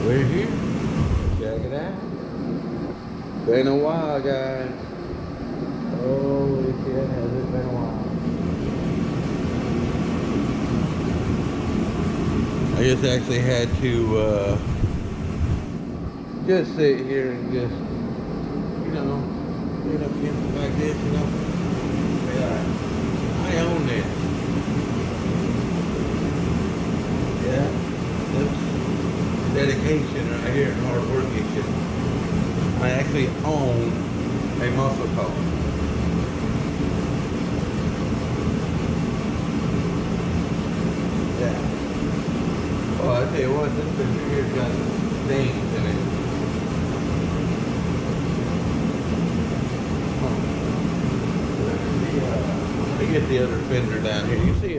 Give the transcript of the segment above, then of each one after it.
We're here. Check it out. Been a while, guys. Holy shit, has it been a while. I just actually had to just sit here and just, get up against it like this, I own this. Yeah, that's dedication right here and hard work. I actually own a muscle car. Yeah. Well, I tell you what, this picture here's got stains in it. Let me get the other fender down here. You see,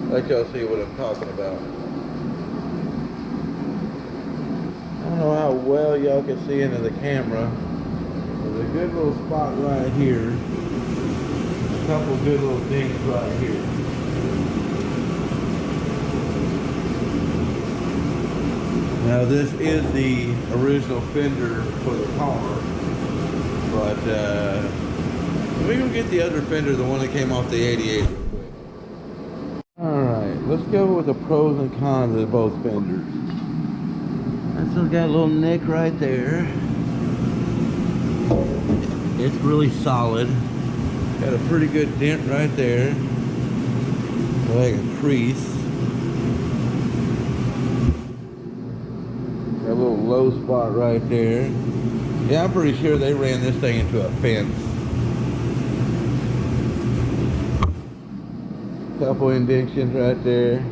let y'all see what I'm talking about. I don't know how well y'all can see into the camera. There's a good little spot right here. A couple good little dings right here. Now this is the original fender for the car, but we're gonna get the other fender, the one that came off the 88 real quick. Alright, let's go with the pros and cons of both fenders. This one's got a little nick right there. It's really solid. Got a pretty good dent right there. Like a crease. Got a little low spot right there. Yeah, I'm pretty sure they ran this thing into a fence. Couple indentations right there.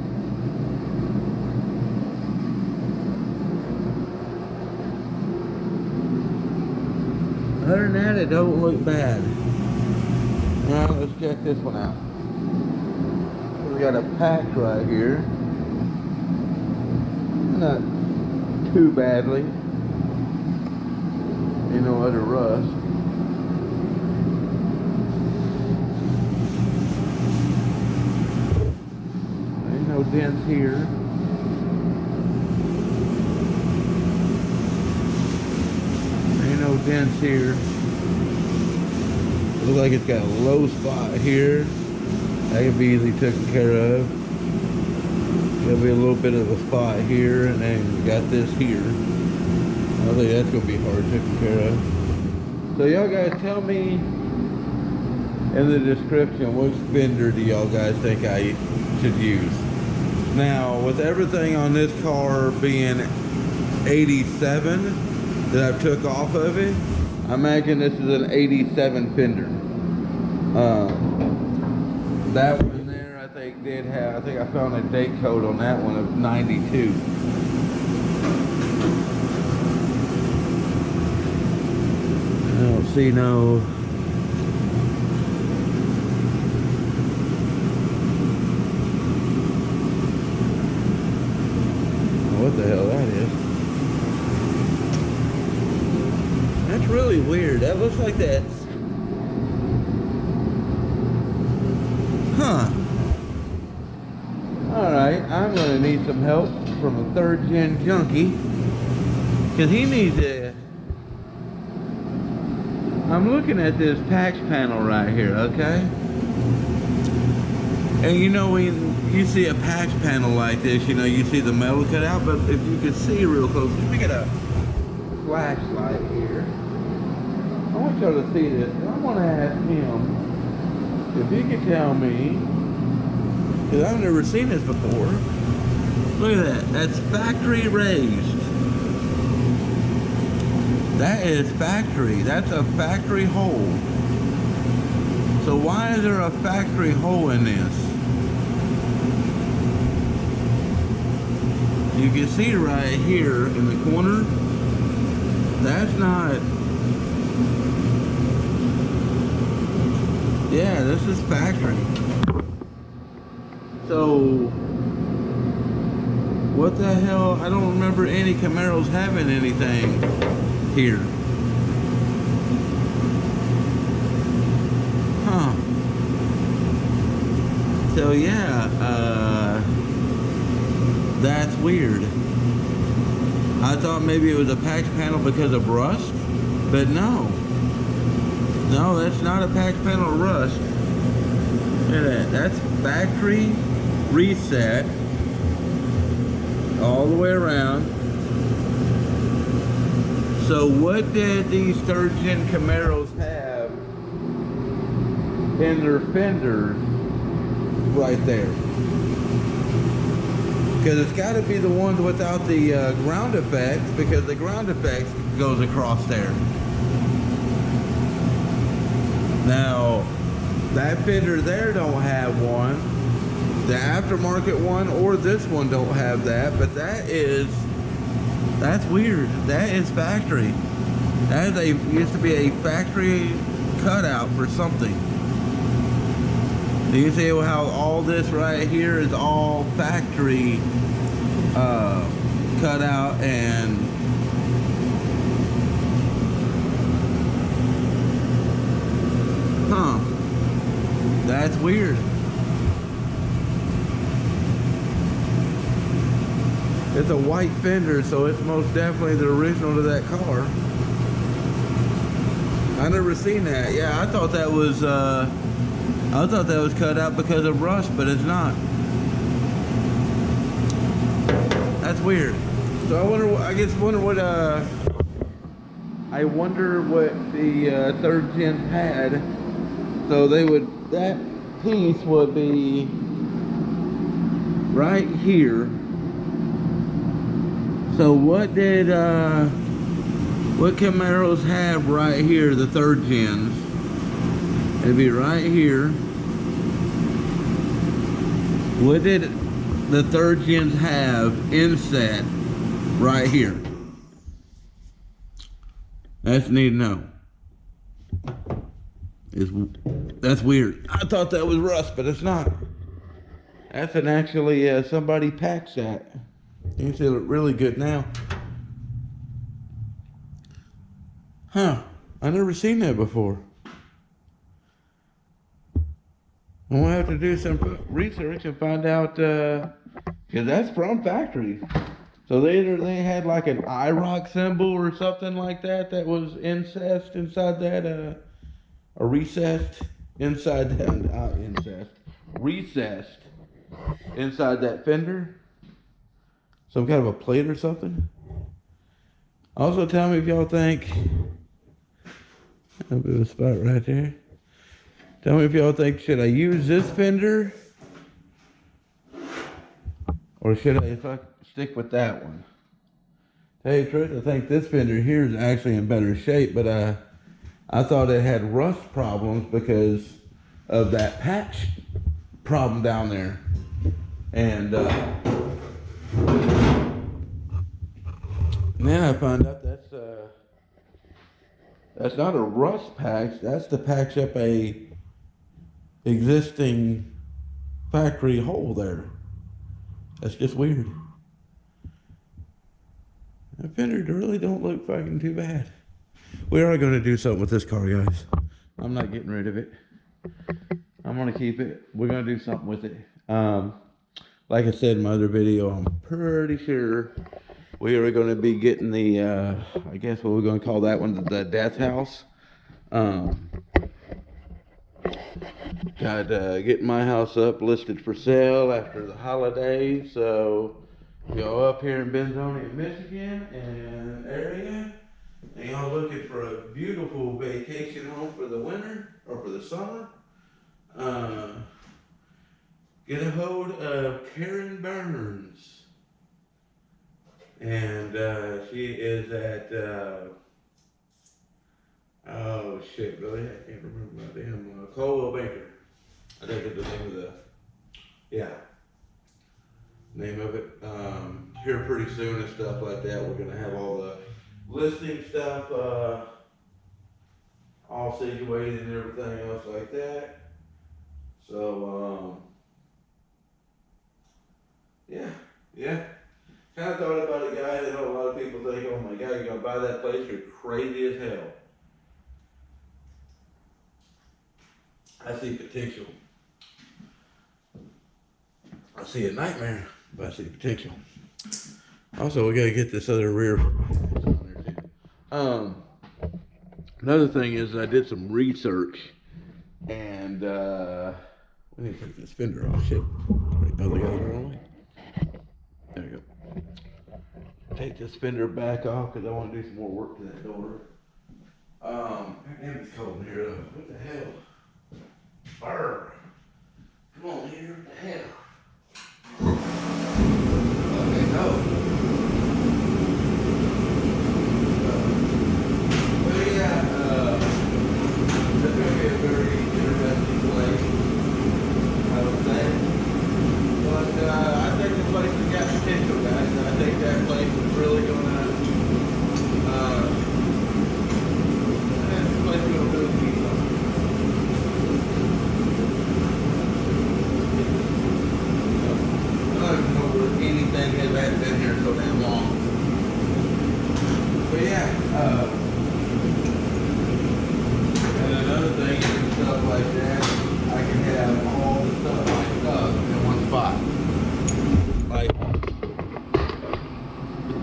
Other than that, it don't look bad. Now let's check this one out. We got a patch right here. Not too badly. Ain't no other rust. Ain't no dents here. Ain't no dents here. Looks like it's got a low spot here. That can be easily taken care of. There'll be a little bit of a spot here, and then you got this here. I think that's gonna be hard taken care of. So y'all guys tell me in the description which fender do y'all guys think I should use. Now, with everything on this car being 87 that I've took off of it, I imagine this is an 87 fender. That one there, I think did have, I think I found a date code on that one of 92. I don't see no. What the hell that is? That's really weird. That looks like that's. Huh. Alright, I'm gonna need some help from a third gen junkie. Cause he needs a. I'm looking at this patch panel right here, okay? And you know, when you see a patch panel like this, you know, you see the metal cut out, but if you could see real close, let me get a flashlight here. I want y'all to see this. I want to ask him if he could tell me, because I've never seen this before. Look at that. That's factory raised. That is factory. That's a factory hole. So why is there a factory hole in this? You can see right here in the corner, that's not, yeah, this is factory. So, what the hell? I don't remember any Camaros having anything here. Huh. So yeah, that's weird. I thought maybe it was a patch panel because of rust, but no. No, that's not a patch panel rust. Look at that. That's factory reset all the way around. So what did these third-gen Camaros have in their fenders right there? Because it's got to be the ones without the ground effects, because the ground effects goes across there. Now, that fender there don't have one. The aftermarket one or this one don't have that, but that's weird. That is factory. That is used to be a factory cutout for something. You can see how all this right here is all factory cut out, and that's weird. It's a white fender, so it's most definitely the original to that car. I never seen that. Yeah, I thought that was cut out because of rust, but it's not. That's weird. So I wonder what the third gen had. So that piece would be right here. So what Camaros have right here, the third gens? It'd be right here. What did the third gens have inset right here? That's neat to know. That's weird. I thought that was rust, but it's not. That's actually somebody packs that. You can see it look really good now. Huh? I never seen that before. I'm gonna have to do some research and find out, cause that's from factory. So they had like an IROC symbol or something like that was incest inside that, or recessed inside that, recessed inside that fender. Some kind of a plate or something. Also tell me if y'all think, a bit of a spot right there. Tell me if y'all think, should I use this fender? Or should I stick with that one? Tell you the truth, I think this fender here is actually in better shape, but I thought it had rust problems because of that patch problem down there. And then I found out that's not a rust patch, that's to patch up a existing factory hole there. That's just weird. That fender really don't look fucking too bad. We are going to do something with this car, guys. I'm not getting rid of it. I'm going to keep it. We're going to do something with it. Like I said in my other video, I'm pretty sure we are going to be getting the, I guess what we're going to call that one, the death house. Got getting my house up listed for sale after the holidays. So y'all up here in Benzonia, Michigan and area, and y'all looking for a beautiful vacation home for the winter or for the summer, get a hold of Karen Burns. And she is at, oh shit, really? I can't remember my damn, Colwell Banker. I think it's the name of name of it. Here pretty soon and stuff like that. We're gonna have all the listing stuff, all situated and everything else like that. So, yeah. Kind of thought about it, guys. I know a lot of people think, oh my God, you're going to buy that place, you're crazy as hell. I see potential. I see a nightmare, but I see potential. Also, we gotta get this other rear on there too. Another thing is I did some research, and we need to take this fender off. Shit. Wait, oh, they got it the wrong way. There we go. Take this fender back off because I want to do some more work to that door. Damn, it's cold in here though. What the hell? Brr. Come on here. What the hell? Okay, no. But yeah, that's going to be a very interesting place, I would say. But I think the place has got potential, guys. I think that place is really going to, that place is going to really be something. I don't even know where anything has been here so damn long. But yeah, and another thing is stuff like that, I can have all the stuff lined up in one spot.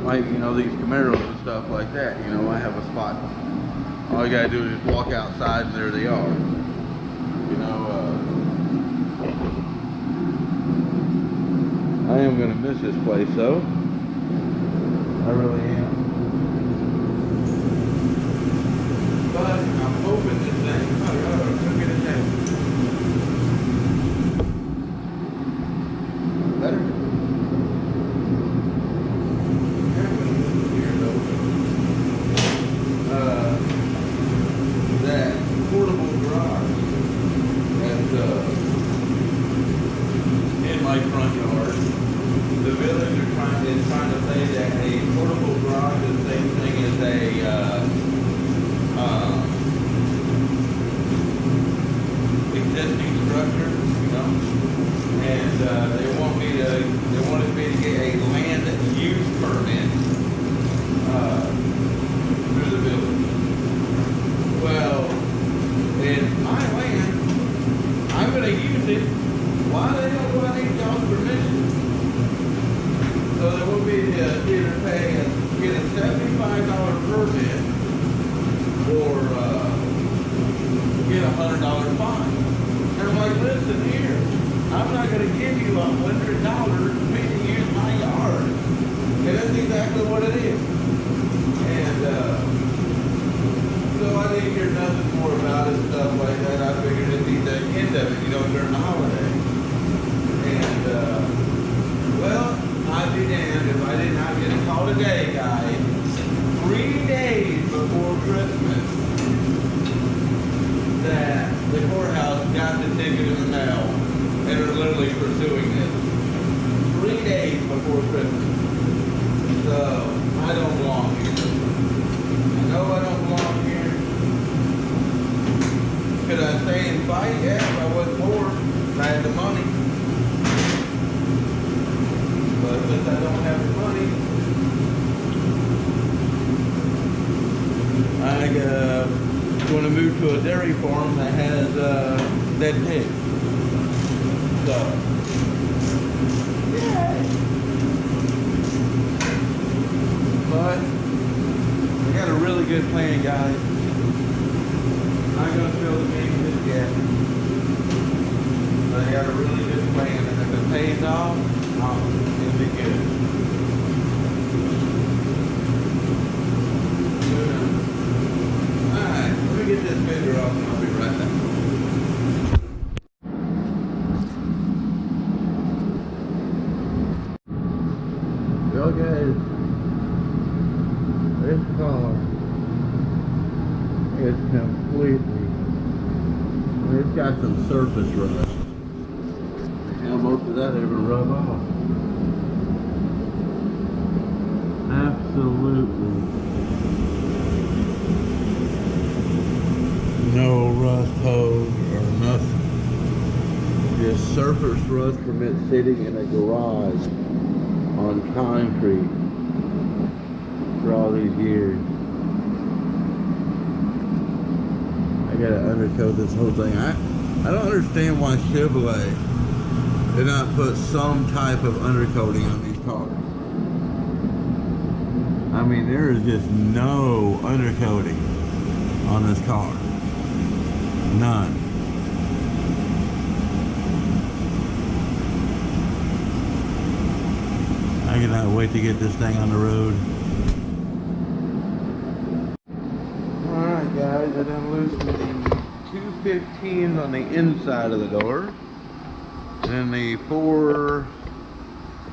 Like you know, these Camaros and stuff like that, you know, I have a spot. All you gotta do is just walk outside and there they are. You know, I am gonna miss this place though. I really am. But I'm hoping this thing, look at it now. Better? That portable garage that's in my front yard. The village is trying to say that a portable garage is the same thing as a existing structure, you know, and they wanted me to get a land use permit through the village. Well, it's my land. I'm going to use it. Why the hell do I need y'all's permission? So they want me to either get a $75 permit or get a $100 fine. And I'm like, listen here, I'm not going to give you $100 for me to use my yard. And that's exactly what it is. And so I didn't hear nothing more about it and stuff like that. I figured it'd be the end of it, you know, during the holiday. And well, I'd be damned if I did not get a call today, guys. 3 days before Christmas, that the courthouse got the ticket in the mail and are literally pursuing this. 3 days before Christmas. So, I don't belong here. I know I don't belong here. Could I stay and fight? Yeah, if I wasn't poor, if I had the money. But since I don't have the money, I'm going to move to a dairy farm that has dead pigs. So, yeah. But I got a really good plan, guys. I'm going to spill the beans just yet. But I got a really good plan, and if it pays off, it'll be good. Alright, let me get this fender off and I'll be right back. Well guys, this car is completely, it's got some surface rust. And most of that ever rub off. Absolutely no rust hose or nothing. Just surface rust from it sitting in a garage on concrete for all these years. I gotta undercoat this whole thing. I don't understand why Chevrolet did not put some type of undercoating on these cars. I mean, there is just no undercoating on this car. None. I cannot wait to get this thing on the road. Alright guys, I done loosened the 215s on the inside of the door. And then the 4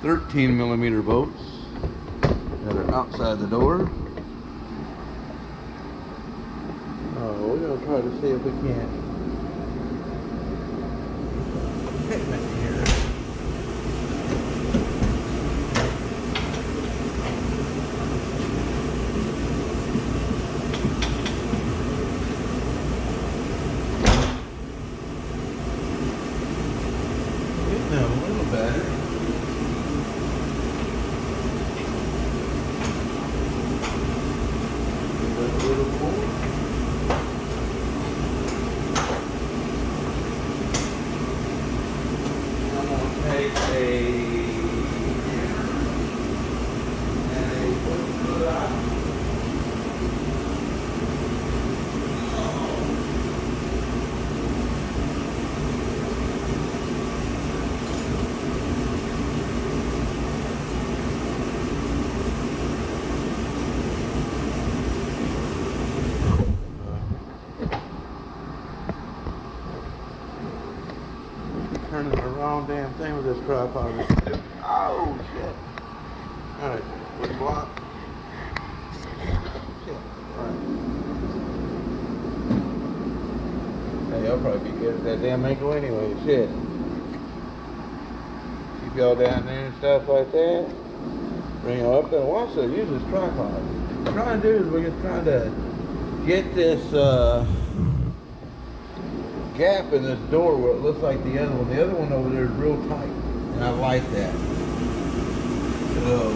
13mm bolts that are outside the door. Oh, we're going to try to see if we can't hit it here. Getting a little better. A little more. I'm going to take a and a foot out. Turning the wrong damn thing with this tripod. Oh shit! All right, with the block. Shit. All right. Hey, I'll probably be good at that damn ankle anyway. Shit. Keep y'all down there and stuff like that. Bring y'all up there. Watch this. Use this tripod. What we're trying to do is we're just trying to get this gap in this door where it looks like the other one. The other one over there is real tight, and I like that. So,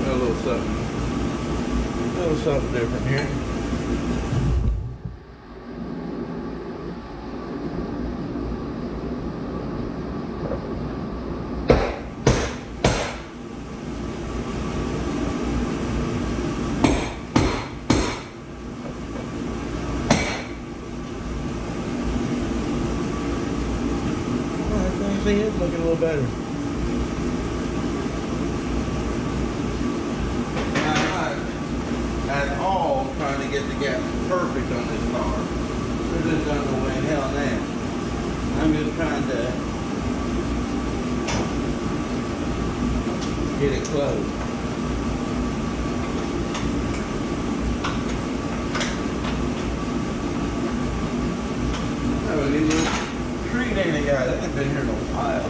a little something different here. See, it's looking a little better. At all trying to get the gap perfect on this car. There's just no way in hell in that. I'm just trying to get it close. Oh, a little treat ain't a guy. That ain't been here in a while.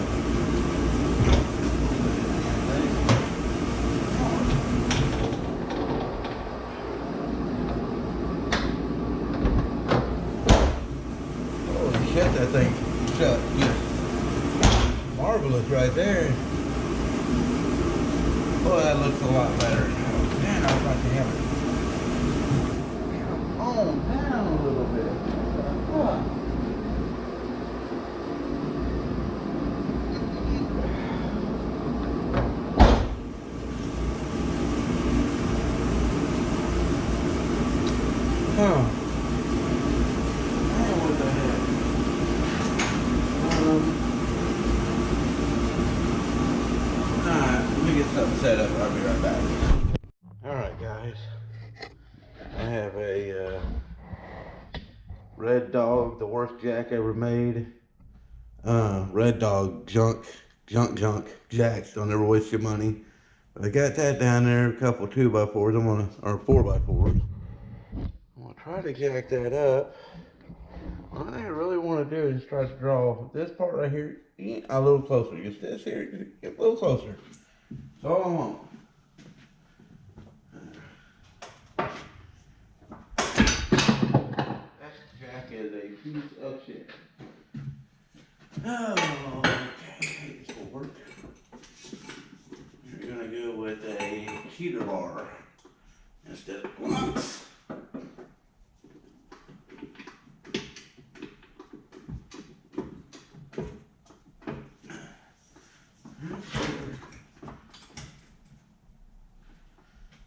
Shut that thing shut. Just marvelous right there. Boy, that looks a lot better. Man, I was like to have it. Come on down a little bit. Huh. Huh. Man, what the heck? Alright, let me get something set up. I'll be right back. Alright, guys. I have a Red Dog, the worst jack ever made. Red Dog junk jacks. Don't ever waste your money. But I got that down there, a couple 2x4s. Or 4x4s. I'm gonna try to jack that up. All I really want to do is try to draw this part right here a little closer. Get this here, get a little closer. That's all I want. That jack is a piece of shit. Oh, okay, this will work. We're gonna go with a cheater bar instead of blocks.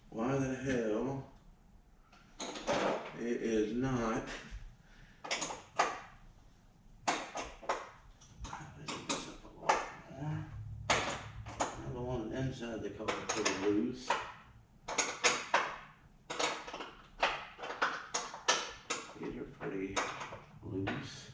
Why the hell it is not? The one inside they call it pretty loose. These are pretty loose.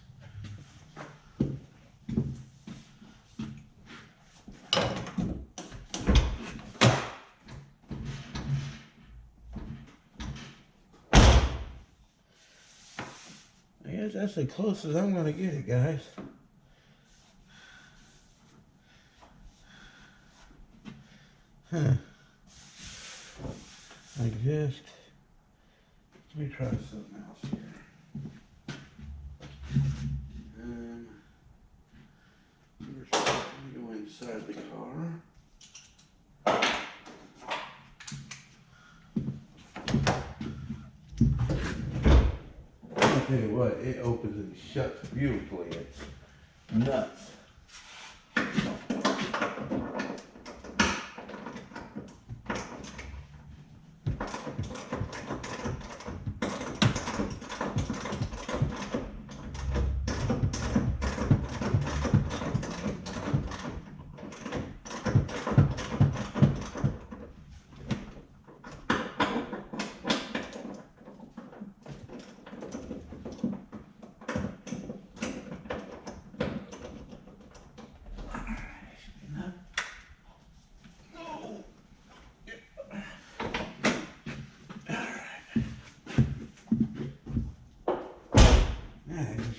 I guess that's the closest I'm gonna get it, guys. Huh. Let me try something else here. First, let me go inside the car. I'll tell you what, it opens and shuts beautifully. It's nuts.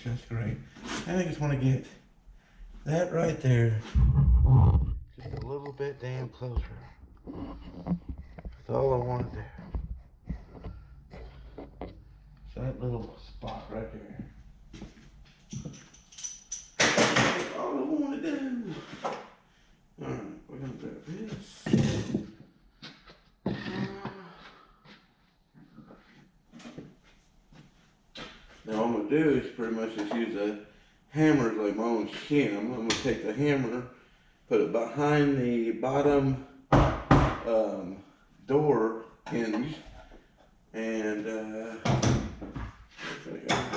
Just great. I just want to get that right there just a little bit damn closer. That's all I want to do. So that little spot right there. That's all I want to do. Alright, we're going to grab this. Now all I'm going to do is pretty much just use a hammer like my own shim. I'm going to take the hammer, put it behind the bottom door hinge, and I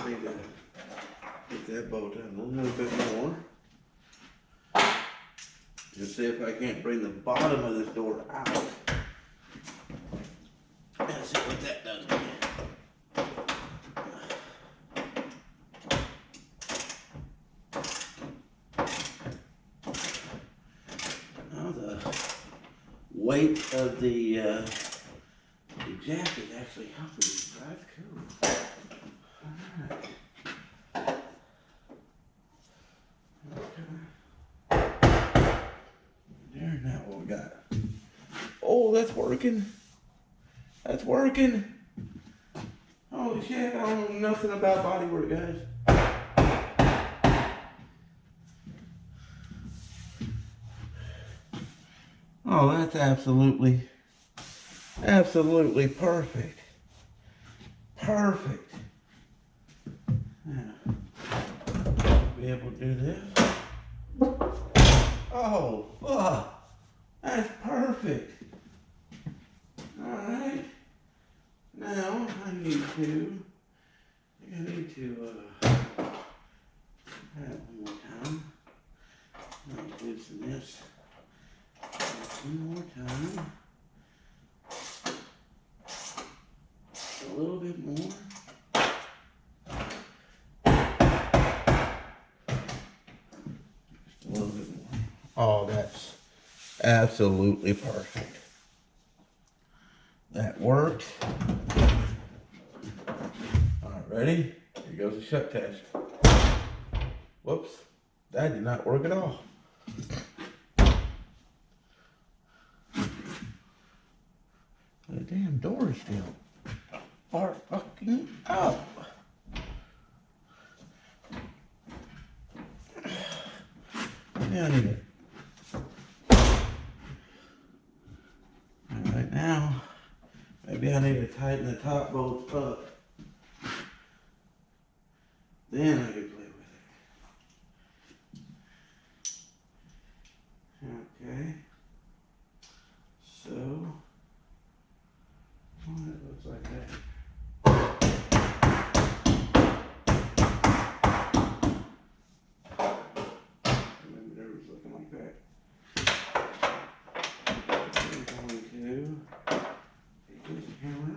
need to get that bolt down a little bit more. And see if I can't bring the bottom of this door out. And see what that does. Weight of the jack is actually helping me. That's cool. Alright. Okay. There, now what we got? Oh, that's working. That's working. Holy shit, I don't know nothing about bodywork, guys. Oh, that's absolutely perfect. Perfect. Now, be able to do this. Oh, that's perfect. All right. Now I need to have one more time. I'll loosen this. One more time. A little bit more. Just a little bit more. Oh, that's absolutely perfect. That worked. All right, ready? Here goes the shut test. Whoops, that did not work at all. The damn door is still far fucking up. Now I need it. Alright, now maybe I need to tighten the top bolts up. Then I can play with it. Okay. So, well, it looks like that. Remember, it was looking like that. I'm going to take this hammer.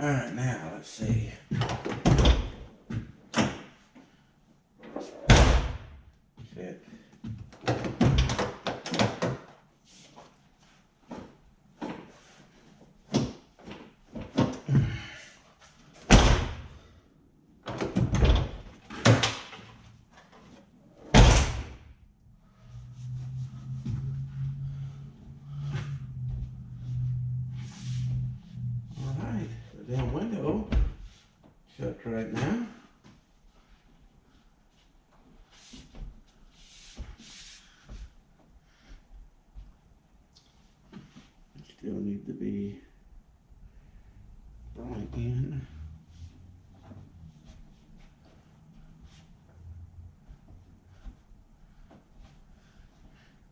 All right, now let's see. Shit. The damn window shut right now. Still need to be brought in.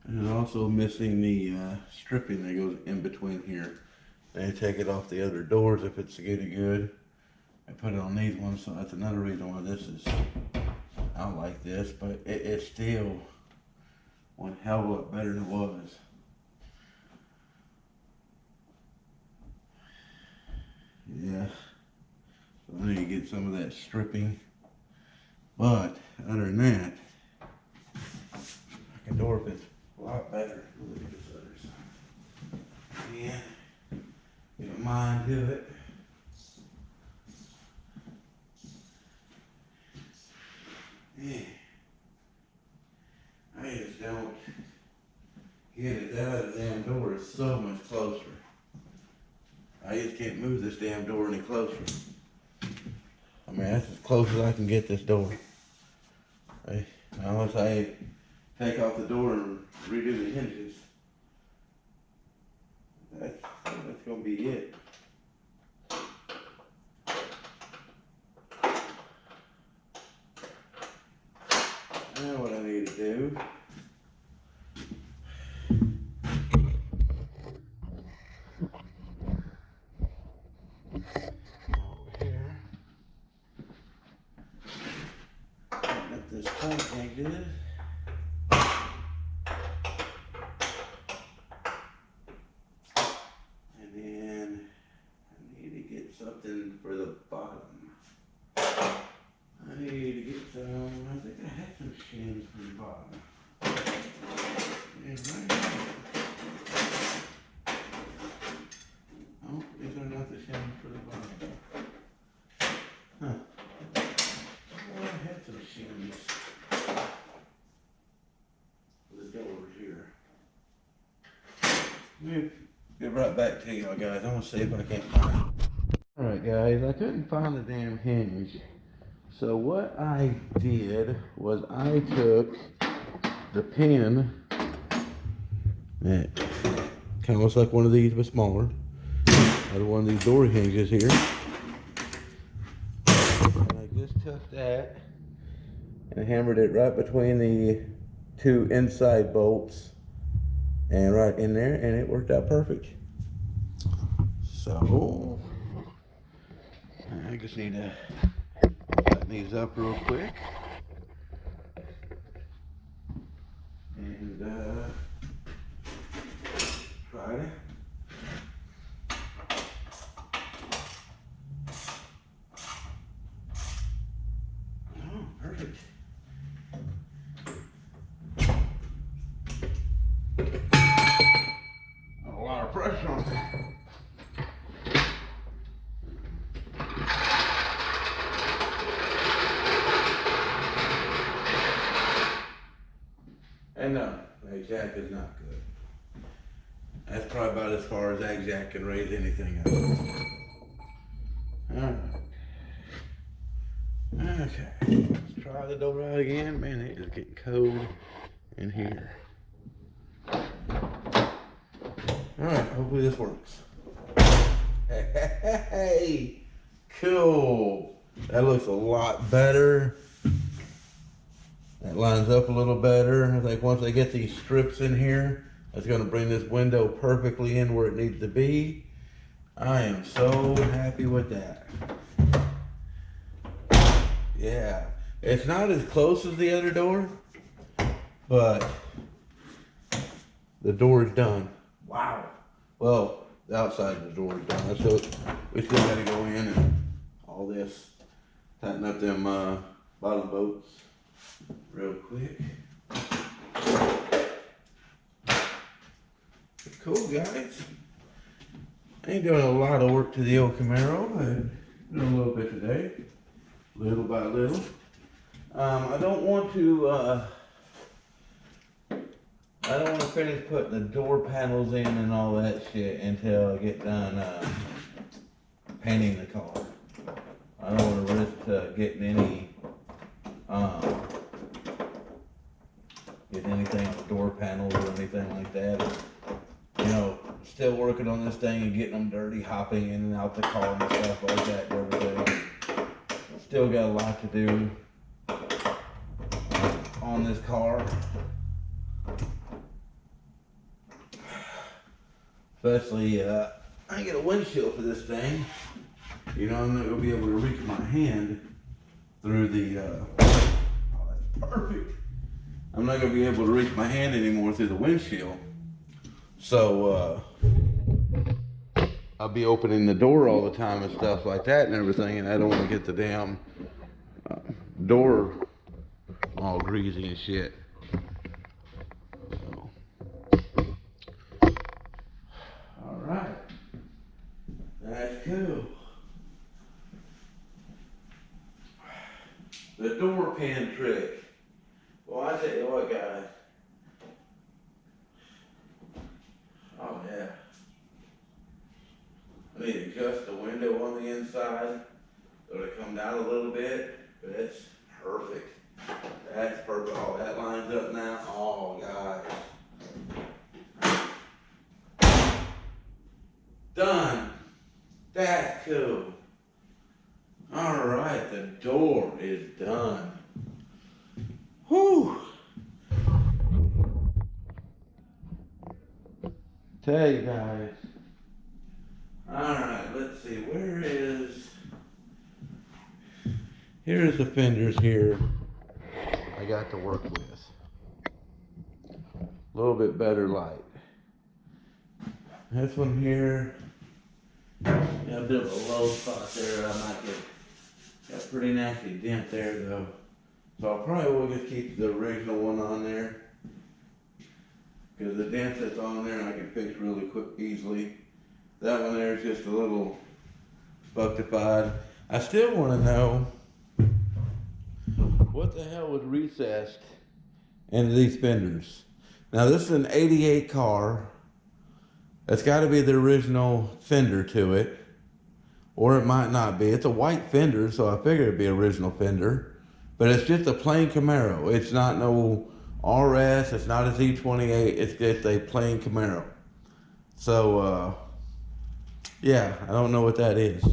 And also missing the stripping that goes in between here. They take it off the other doors if it's getting good. I put it on these ones, so that's another reason why this is out like this, but it's still one hell of a lot better than it was. Yeah, so I need to get some of that stripping, but other than that, I can door open a lot better. Look at this other side. Yeah. Get a mind to it. Yeah. I just don't get it. That other damn door is so much closer. I just can't move this damn door any closer. I mean, that's as close as I can get this door. Unless I take off the door and redo the hinges. That's gonna be it. Now what I need to do, over here, let this tight like this. And then I need to get something for the bottom. I need to get some, I think I had some shins for the bottom. And right here. Oh, these are not the shins for the bottom. Huh. Oh, I had some shins for the doors here. Let me get right back to y'all guys. I'm gonna see if I can't find it. Alright guys, I couldn't find the damn hinge. So what I did was I took the pin that kind of looks like one of these but smaller, out of one of these door hinges here, left at and hammered it right between the two inside bolts and right in there, and it worked out perfect. So I just need to button these up real quick and try it. Oh, perfect. A lot of pressure on it. And no, the jack is not good. That's probably about as far as that jack can raise anything up. Alright. Okay, let's try the door out again. Man, it is getting cold in here. Alright, hopefully this works. Hey, cool. That looks a lot better. That lines up a little better. I think once I get these strips in here, that's going to bring this window perfectly in where it needs to be. I am so happy with that. Yeah, it's not as close as the other door, but the door is done. Wow. Well, the outside of the door is done. So we still got to go in and all this, tighten up them bottom bolts real quick. Cool, guys. I ain't doing a lot of work to the old Camaro, but doing a little bit today, little by little. I don't want to finish putting the door panels in and all that shit until I get done painting the car. I don't want to risk getting anything on the door panels or anything like that. You know, still working on this thing and getting them dirty, hopping in and out the car and stuff like that and everything. Still got a lot to do on this car. Especially, I get a windshield for this thing. You know, I'm not gonna be able to reach my hand through the, oh, that's perfect. I'm not gonna be able to reach my hand anymore through the windshield. So, I'll be opening the door all the time and stuff like that and everything, and I don't want to get the damn door all greasy and shit. So. All right, that's cool. The door pin trick. Well, I tell you what, guys. Oh yeah. I need to adjust the window on the inside so it come down a little bit, but it's perfect. That's perfect. Oh, that lines up now. Oh, guys. Done. That's cool. All right, the door is done. Whew. Tell you guys. Alright, let's see, here's the fenders here I got to work with. A little bit better light. This one here, got a bit of a low spot there. I might got a pretty nasty dent there though. So I probably will just keep the original one on there. Because the dent that's on there I can fix really quick, easily. That one there is just a little buctified. I still want to know what the hell was recessed into these fenders. Now this is an 88 car. That's got to be the original fender to it. Or it might not be. It's a white fender, so I figured it'd be original fender. But it's just a plain Camaro. It's not no RS, it's not a Z28, it's just a plain Camaro. So, yeah, I don't know what that is.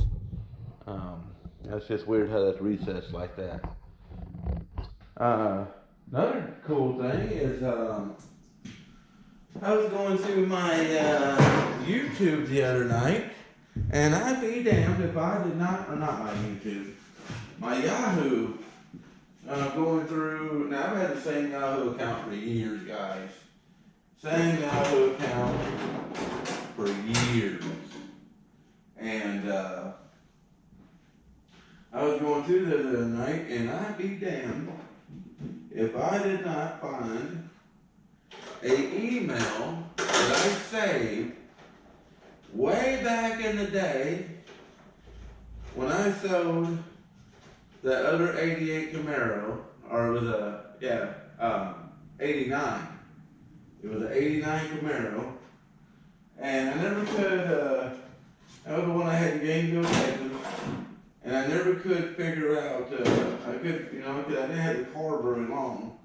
That's just weird how that's recessed like that. Another cool thing is I was going through my YouTube the other night, and I'd be damned if I did not, or not my YouTube, my Yahoo, going through, now I've had the same Yahoo account for years, guys. Same Yahoo account for years. And I was going through there the other night, and I'd be damned if I did not find a email that I saved way back in the day when I sold that other 88 Camaro, or it was a 89. It was an 89 Camaro, and I never could, that was the one I had in Gainesville, Texas, and I never could figure out, I could, you know, because I didn't have the car very long,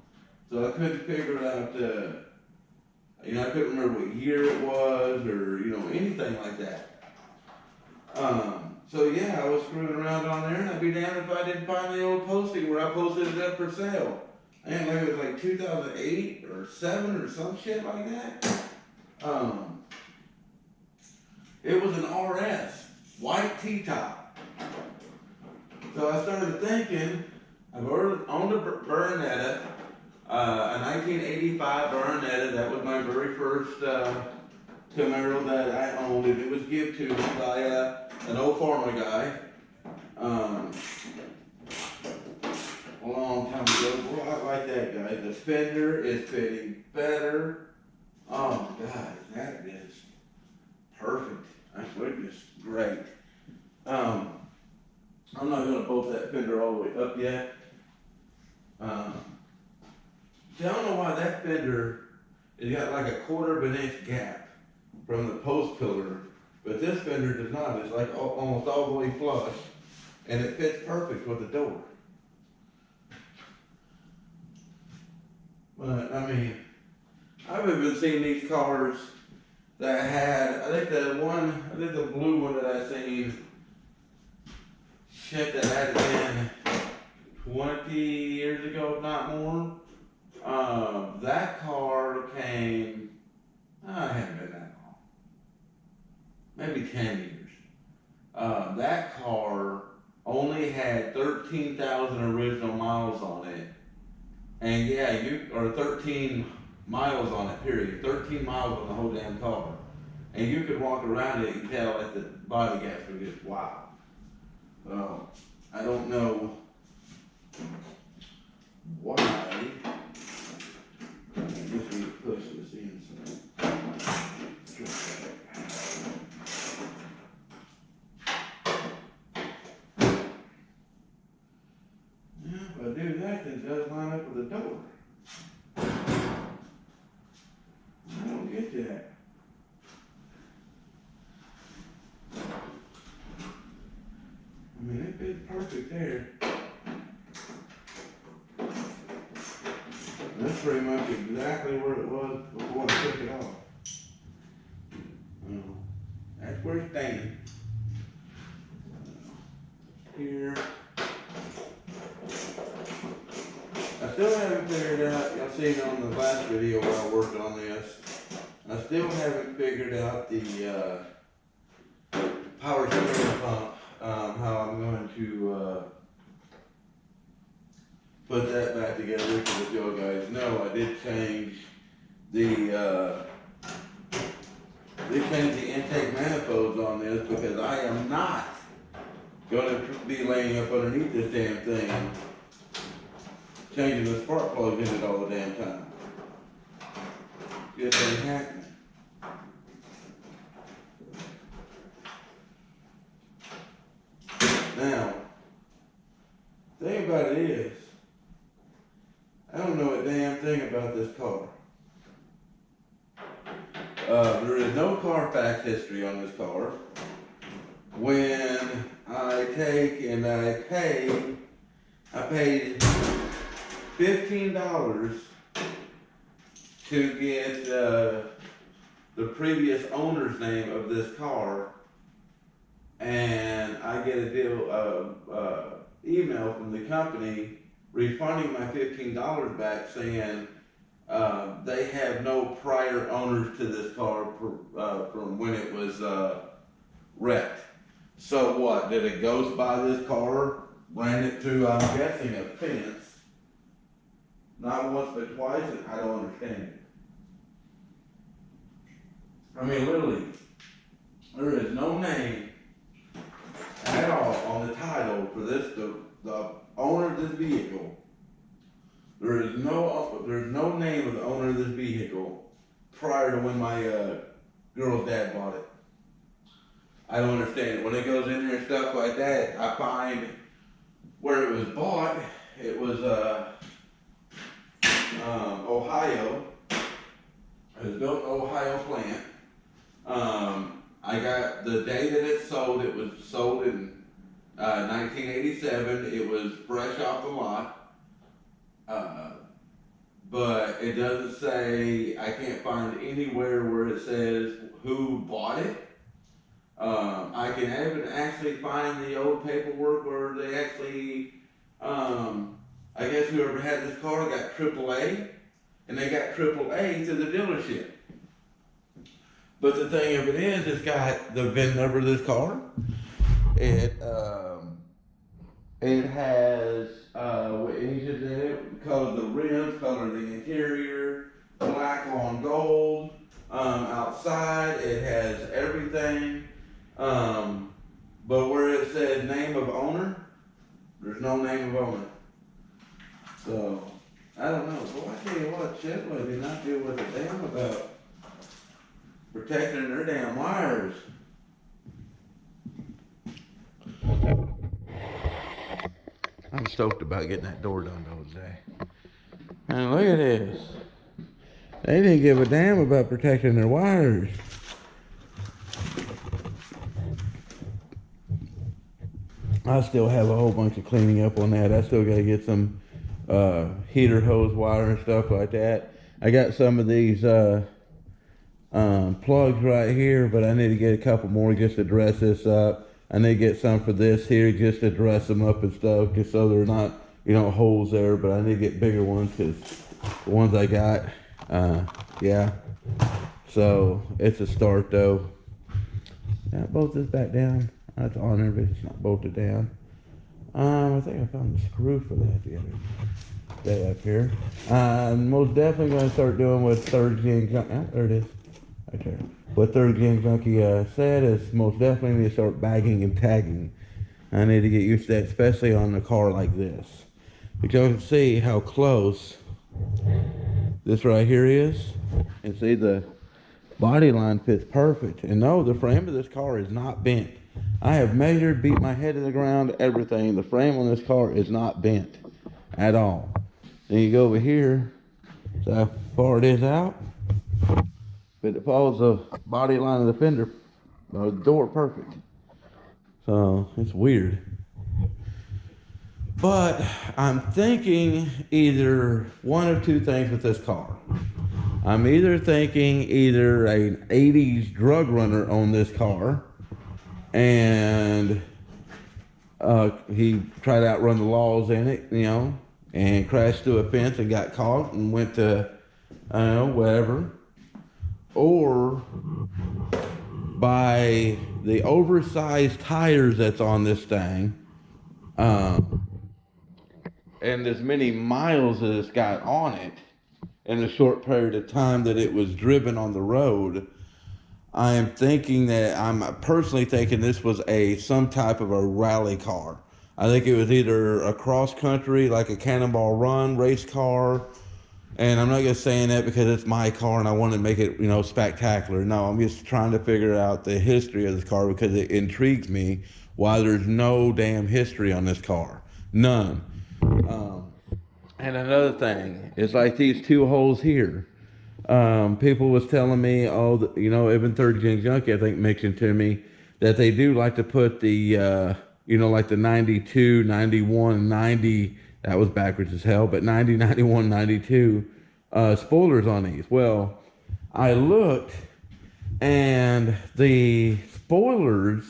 so I couldn't figure out, you know, I couldn't remember what year it was, or, you know, anything like that. So yeah, I was screwing around on there, and I'd be damned if I didn't find the old posting where I posted it up for sale. I think it was like 2008 or 7 or some shit like that. It was an RS, white T-top. So I started thinking, I've owned a Bernetta, a 1985 Bernetta. That was my very first Camaro that I owned. It was given to me by an old farmer guy. A long time ago. Well, I like that guy. The fender is fitting better. Oh God, that is perfect. That's just great. I'm not gonna bolt that fender all the way up yet. See, I don't know why that fender has got like a 1/4 of an inch gap from the post pillar, but this fender does not. It's like almost all the way flush, and it fits perfect with the door. But I mean, I've even seen these cars that had, I think the blue one that I seen, shit, that had been 20 years ago, if not more. That car came, it hasn't been that long, maybe 10 years. That car only had 13,000 original miles on it. And yeah, or 13 miles on it, period. 13 miles on the whole damn car. And you could walk around it and tell that the body gaps were just wow. So, I don't know why. I just need to push this in. Yeah, if I do that, then it does line up with the door. I don't get that. I mean, it fits perfect there. That's pretty much exactly where it was before I took it off. That's where it's standing. Here. I still haven't figured out, y'all seen on the last video where I worked on this, I still haven't figured out the power steering pump, how I'm going to put that back together, because if y'all guys know, I did change the intake manifolds on this, because I am not going to be laying up underneath this damn thing changing the spark plugs in it all the damn time. Just ain't happening. Now, the thing about it is, I don't know a damn thing about this car. There is no Carfax history on this car. When I take and I paid $15 to get the previous owner's name of this car, and I get a email from the company refunding my $15 back, saying they have no prior owners to this car from when it was wrecked. So what? Did a ghost buy this car, ran it through, I'm guessing, a fence, not once but twice, and I don't understand it. I mean, literally, there is no name at all on the title for this, the owner of this vehicle. There's no name of the owner of this vehicle prior to when my girl's dad bought it. I don't understand it. When it goes in there and stuff like that, I find where it was bought. It was Ohio. It was built in Ohio plant. I got the day that it sold. It was sold in 1987. It was fresh off the lot. But it doesn't say, I can't find anywhere where it says who bought it. I can even actually find the old paperwork where they actually, I guess whoever had this car got AAA, and they got AAA to the dealership. But the thing of it is, it's got the VIN number of this car. It has what engines in it, color the rims, color the interior, black on gold. Outside, it has everything. But where it says name of owner, there's no name of owner. So, I don't know. Well, I tell you what, Chevrolet did not deal with a damn about protecting their damn wires. I'm stoked about getting that door done though today. And look at this. They didn't give a damn about protecting their wires. I still have a whole bunch of cleaning up on that. I still got to get some heater hose wire and stuff like that. I got some of these plugs right here, but I need to get a couple more just to dress this up. I need to get some for this here just to dress them up and stuff, just so they're not, holes there. But I need to get bigger ones because the ones I got, yeah. So it's a start though. Now bolt this back down. That's on there, but it's not bolted down. I think I found the screw for that the other day up here. I'm most definitely going to start doing what third gen junkie. Oh, there it is, right there. What third gen junkie said is most definitely need to start bagging and tagging. I need to get used to that, especially on a car like this. But y'all can see how close this right here is, and see the body line fits perfect. And no, the frame of this car is not bent. I have measured, beat my head to the ground, everything. The frame on this car is not bent at all. Then you go over here, so how far it is out, but it follows the body line of the fender, the door perfect. So it's weird. But I'm thinking either one of two things with this car. I'm either thinking either an 80s drug runner on this car, and he tried to outrun the laws in it, and crashed through a fence and got caught and went to, I don't know, whatever. Or by the oversized tires that's on this thing, and as many miles as it's got on it in the short period of time that it was driven on the road, I'm personally thinking this was some type of a rally car. I think it was either a cross country, like a Cannonball Run race car. And I'm not just saying that because it's my car and I want to make it, spectacular. No, I'm just trying to figure out the history of this car because it intrigues me why there's no damn history on this car. None. And another thing, it's like these two holes here. People was telling me, even third gen junkie, I think, mentioned to me that they do like to put the, like the 92, 91, 90, that was backwards as hell, but 90, 91, 92 spoilers on these. Well, I looked, and the spoilers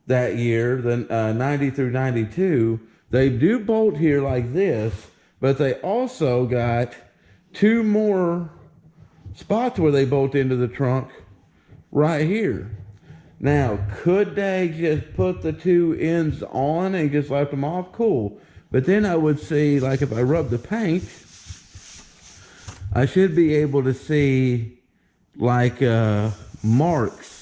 that year, the 90 through 92, they do bolt here like this, but they also got 2 more spots where they bolt into the trunk right here. Now, could they just put the 2 ends on and just left them off? Cool. But then I would see, like if I rub the paint, I should be able to see like marks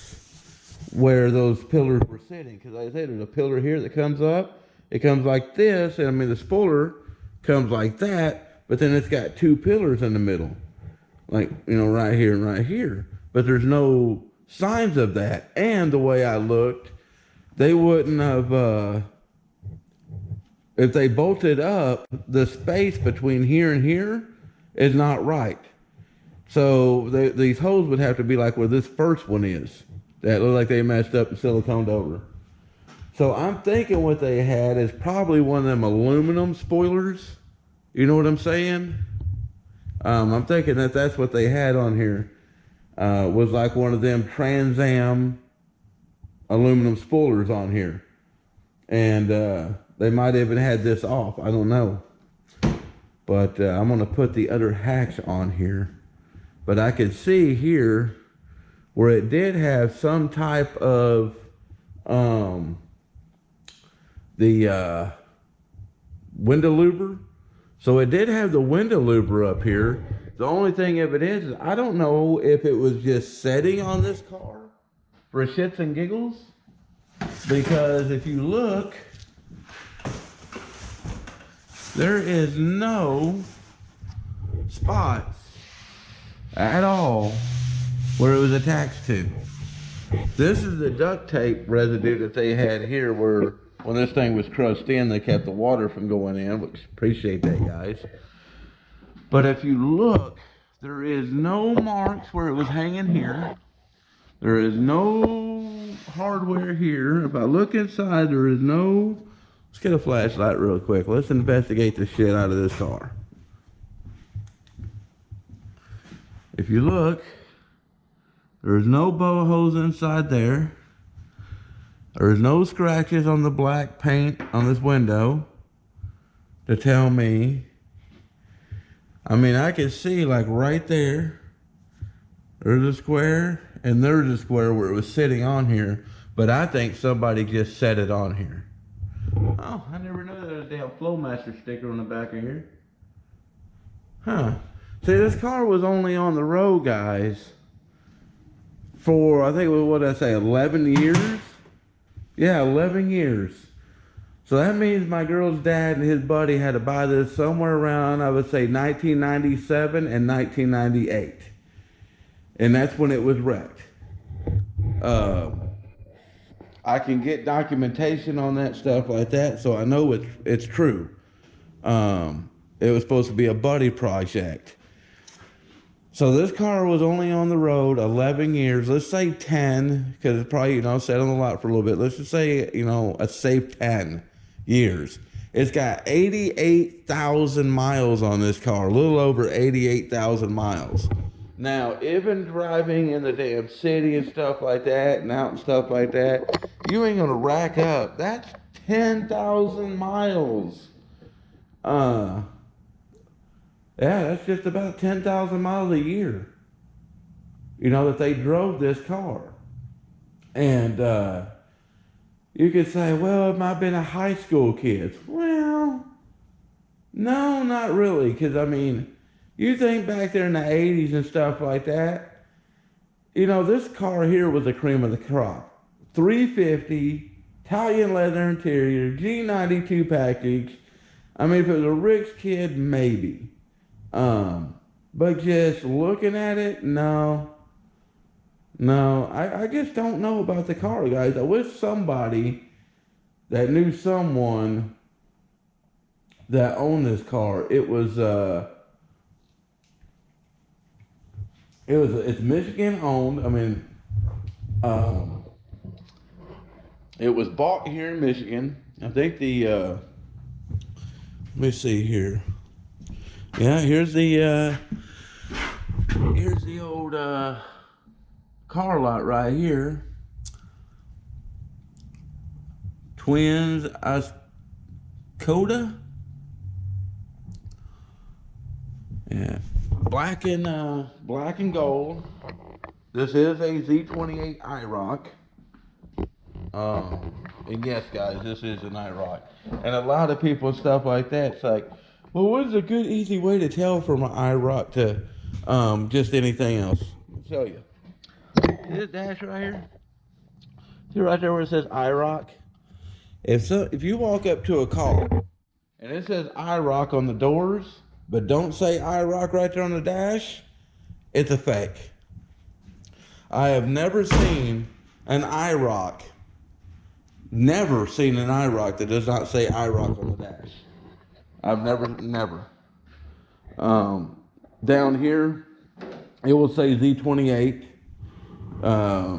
where those pillars were sitting. Because like I said, there's a pillar here that comes up. It comes like this, and I mean the spoiler comes like that, but then it's got 2 pillars in the middle. Like, you know, right here and right here. But there's no signs of that. And the way I looked, they wouldn't have, if they bolted up, the space between here and here is not right. So these holes would have to be like where this first one is. That looked like they messed up and siliconed over. So I'm thinking what they had is probably one of them aluminum spoilers. You know what I'm saying? I'm thinking that that's what they had on here. Was like one of them Trans Am aluminum spoilers on here. And they might even had this off. I don't know. But I'm going to put the other hatch on here. But I could see here where it did have some type of the window louver. So it did have the window louver up here. The only thing of it is I don't know if it was just setting on this car for shits and giggles. Because if you look, there is no spots at all where it was attached to. This is the duct tape residue that they had here where when this thing was crushed in, they kept the water from going in, which appreciate that, guys. But if you look, there is no marks where it was hanging here. There is no hardware here. If I look inside, there is no... Let's get a flashlight real quick. Let's investigate the shit out of this car. If you look, there's no bow hose inside there. There's no scratches on the black paint on this window to tell me. I mean, I can see like right there, there's a square and there's a square where it was sitting on here, but I think somebody just set it on here. Oh, I never knew there was a damn Flowmaster sticker on the back of here. Huh. See, this car was only on the road, guys, for, I think, what did I say, 11 years? Yeah, 11 years. So that means my girl's dad and his buddy had to buy this somewhere around, I would say, 1997 and 1998. And that's when it was wrecked. I can get documentation on that stuff like that, so I know it's true. It was supposed to be a buddy project. So this car was only on the road 11 years. Let's say 10, because it's probably, sat on the lot for a little bit. Let's just say, a safe 10 years. It's got 88,000 miles on this car, a little over 88,000 miles. Now, even driving in the damn city and stuff like that, and out and stuff like that, you ain't gonna rack up. That's 10,000 miles. Yeah, that's just about 10,000 miles a year, that they drove this car. And you could say, well, it might have been a high school kid. Well, no, not really, because, you think back there in the 80s and stuff like that, this car here was the cream of the crop. 350, Italian leather interior, G92 package. If it was a rich kid, maybe. But just looking at it, no, I just don't know about the car, guys. I wish somebody that knew someone that owned this car. It's Michigan owned. It was bought here in Michigan. I think let me see here. Yeah, here's the old car lot right here. Twins Coda. Yeah, black and gold. This is a Z28 IROC. And yes, guys, this is an IROC. And a lot of people and stuff like that, it's like, well, what is a good, easy way to tell from an IROC to just anything else? I'll show you. See this dash right here? See right there where it says IROC? If you walk up to a car and it says IROC on the doors, but don't say IROC right there on the dash, it's a fake. I have never seen an IROC that does not say IROC on the dash. I've never. Down here, it will say Z28. I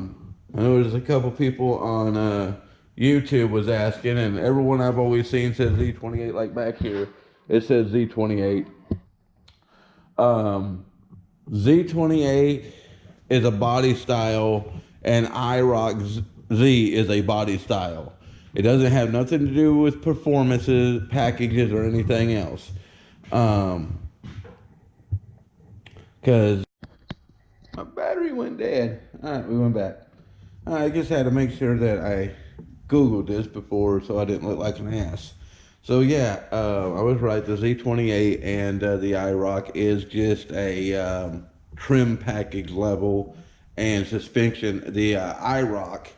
know there's a couple people on YouTube was asking, and everyone I've always seen says Z28. Like back here, it says Z28. Z28 is a body style, and IROC Z is a body style. It doesn't have nothing to do with performances, packages, or anything else. Because my battery went dead. Alright, we went back. I just had to make sure that I Googled this before so I didn't look like an ass. So yeah, I was right. The Z28 and the IROC is just a trim package level, and suspension. The IROC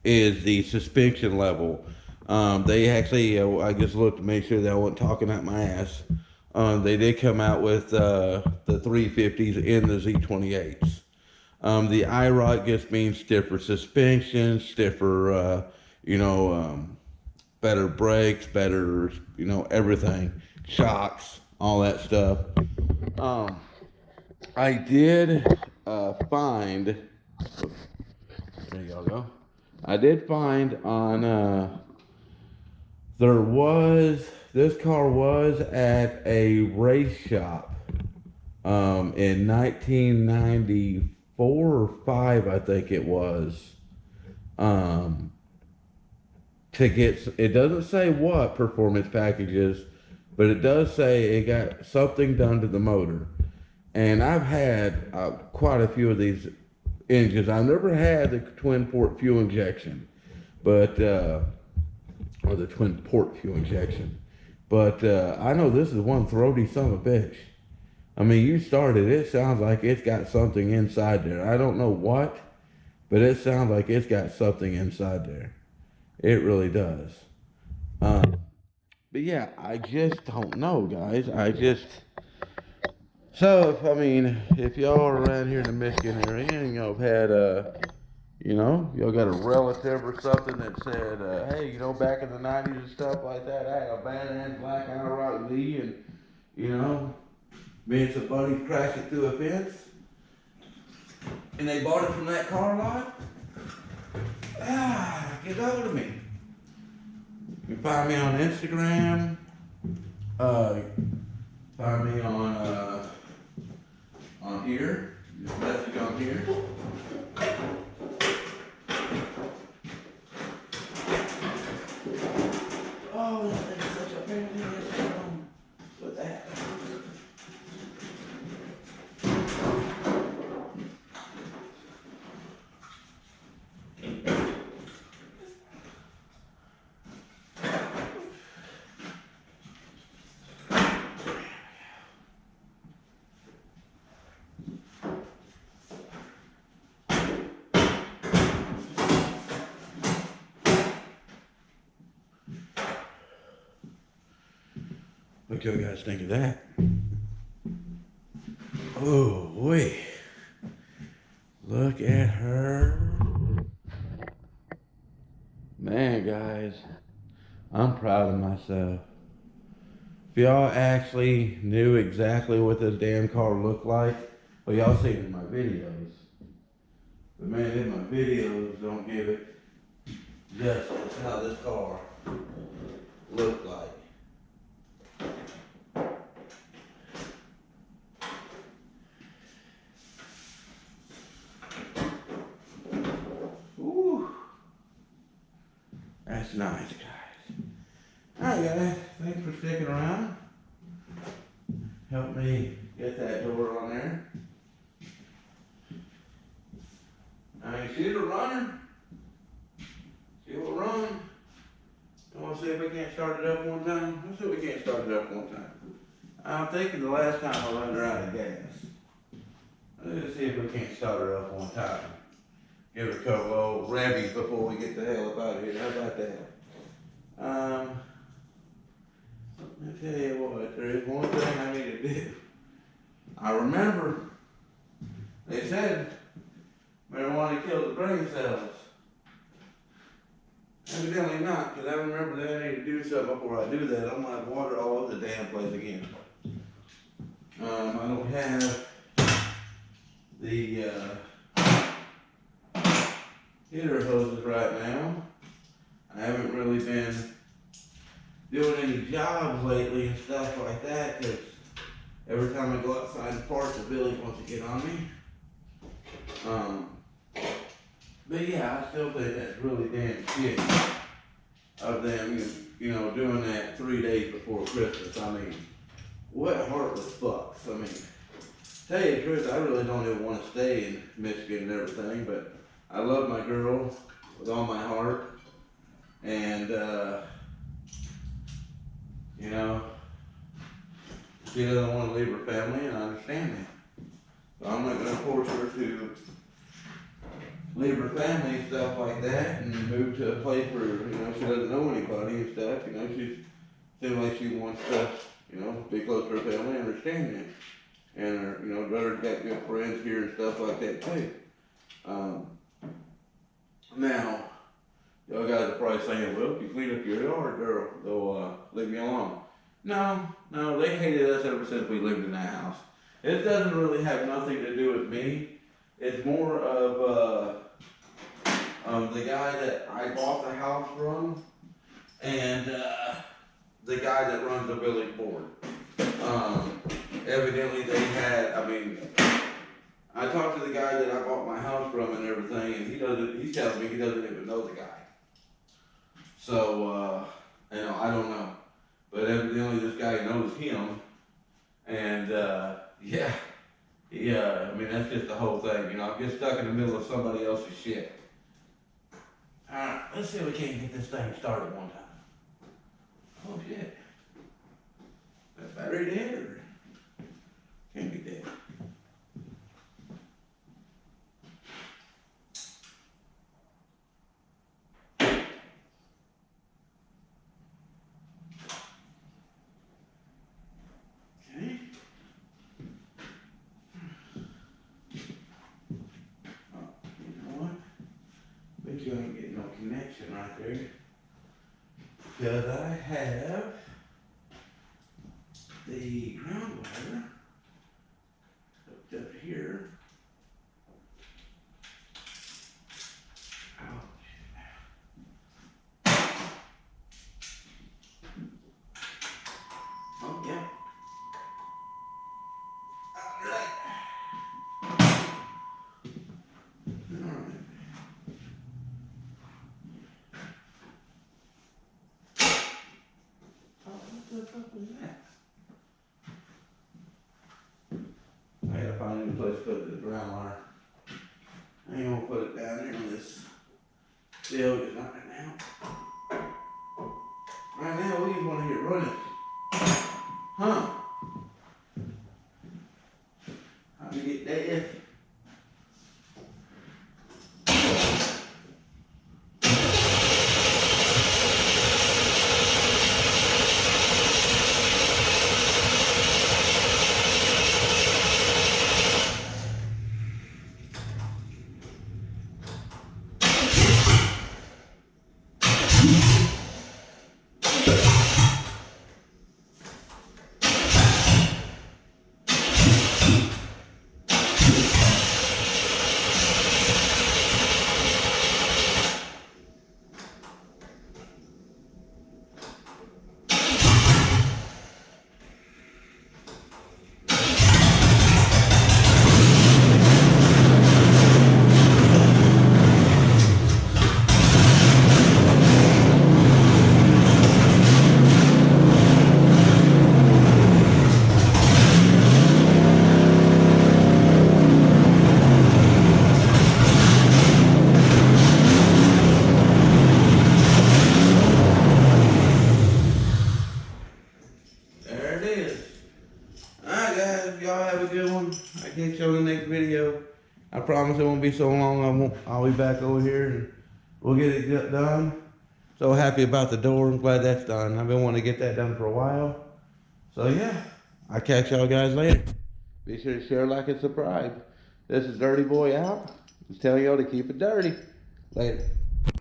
is the suspension level. They actually, I just looked to make sure that I wasn't talking out my ass. They did come out with the 350s in the Z28s. The IROC just means stiffer suspension, stiffer, better brakes, better, everything, shocks, all that stuff. I did find, there y'all go. I did find on, this car was at a race shop in 1994 or 5, I think it was. To get, it doesn't say what performance packages, but it does say it got something done to the motor. And I've had quite a few of these engines. I've never had the twin port fuel injection, but or the twin port fuel injection. But I know this is one throaty son of a bitch. I mean, you started, it sounds like it's got something inside there. I don't know what, but it sounds like it's got something inside there. It really does. But yeah, I just don't know, guys. So, if y'all are around here in the Michigan area and y'all have had y'all got a relative or something that said, hey, back in the 90s and stuff like that, I had a badass black IROC Z, and, me and some buddies crashed it through a fence, and they bought it from that car lot, get over to me. You can find me on Instagram, find me on here, just message on here. Oh, that thing's such a pain in the ass. With that. What do you guys think of that? Oh, wait. Look at her. Man, guys, I'm proud of myself. If y'all actually knew exactly what this damn car looked like, well, y'all seen it in my videos. But man, in my videos don't give it justice how this car looked like. Ooh, that's nice, guys. Alright guys, thanks for sticking around. Help me get that door on there. Now you see the runner? See it will run. I want to see if we can't start it up one time. Let's see if we can't start it up one time. I'm thinking the last time I run her out of gas. Let's see if we can't start her up one time. Give her a couple of old revvies before we get the hell up out of here. How about that? I tell you what, there is one thing I need to do. I remember they said marijuana kills the brain cells. Evidently not, because I remember that I need to do something before I do that. I'm gonna have water all over the damn place again. I don't have the heater hoses right now. I haven't really been doing any jobs lately and stuff like that, because every time I go outside and park, the village wants to get on me. But yeah, I still think that's really damn shitty of them, you know, doing that 3 days before Christmas. I mean, what heartless fucks. I mean, tell you the truth, I really don't even want to stay in Michigan and everything, but I love my girl with all my heart, and you know, she doesn't want to leave her family, and I understand that. So I'm not going to force her to leave her family and stuff like that and move to a place where, you know, she doesn't know anybody and stuff. You know, she seems like she wants to, you know, be close to her family, I understand that. And her, you know, daughter's got good friends here and stuff like that too. Now, y'all guys are probably saying, well, if you clean up your yard, girl, they'll leave me alone. No, they hated us ever since we lived in that house. It doesn't really have nothing to do with me. It's more of the guy that I bought the house from, and the guy that runs the village board. Evidently they had, I mean, I talked to the guy that I bought my house from and everything, and he tells me he doesn't even know the guy. So, you know, I don't know. But evidently this guy knows him, and yeah. Yeah, I mean, that's just the whole thing, you know, I get stuck in the middle of somebody else's shit. Alright, let's see if we can't get this thing started one time. Oh shit. That battery dead or? Can't be dead. You ain't getting no connection right there, because I have the ground wire hooked up here. Oh yeah. All right. What the fuck was that? I gotta find a new place to put the ground wire. I ain't gonna put it down there on this deal, just not right now. Right now, we just wanna get running. Huh? How do you get that? I promise it won't be so long. I'll be back over here and we'll get it done. So happy about the door. I'm glad that's done. I've been wanting to get that done for a while. So yeah, I'll catch y'all guys later. Be sure to share, like, and subscribe. This is Dirty Boy out. Just tell y'all to keep it dirty. Later.